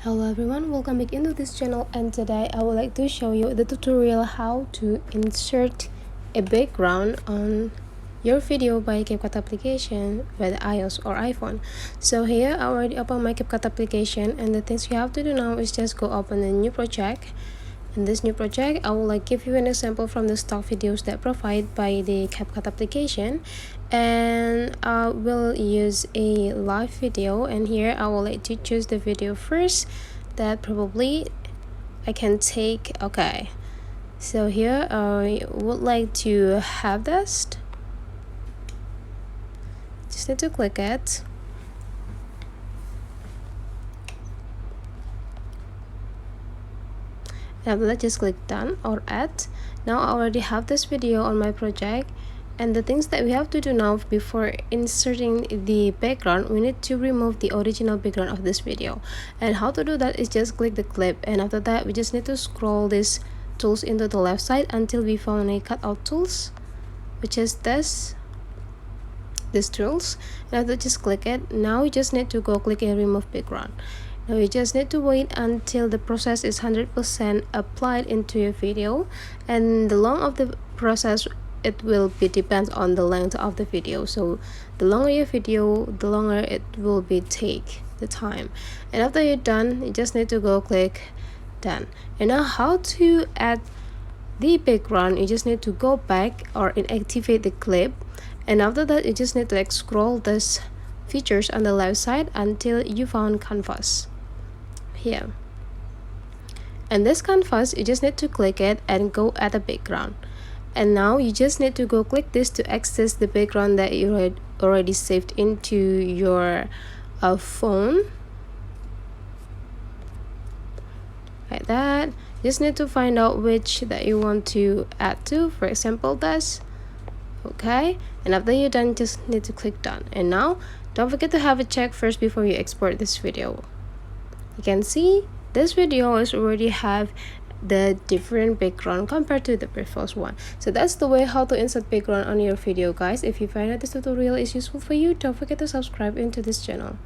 Hello everyone, welcome back into this channel, and today I would like to show you the tutorial how to insert a background on your video by CapCut application with iOS or iPhone. So here I already opened my CapCut application, and the things you have to do now is just go open a new project. In this new project, I will give you an example from the stock videos that provide by the CapCut application, and I will use a live video, and here I will let you choose the video first that probably I can take. Okay, so here I would like to have this. Just need to click it. And let's just click done or add. Now I already have this video on my project, and the things that we have to do now before inserting the background, we need to remove the original background of this video. And how to do that is just click the clip, and after that we just need to scroll these tools into the left side until we found a cutout tools, which is these tools, and after just click it. Now we just need to go click and remove background. Now you just need to wait until the process is 100% applied into your video, and the length of the process, it will be depends on the length of the video. So the longer your video, the longer it will be take the time. And after you're done, you just need to go click done. And now how to add the background, you just need to go back or inactivate the clip, and after that you just need to scroll this features on the left side until you found canvas here. And this canvas, you just need to click it and go add a background. And now you just need to go click this to access the background that you had already saved into your phone, like that. Just need to find out which that you want to add to, for example this. Okay, and after you're done, just need to click done. And now don't forget to have a check first before you export this video. You can see this video is already have the different background compared to the previous one. So that's the way how to insert background on your video, guys. If you find that this tutorial is useful for you, don't forget to subscribe into this channel.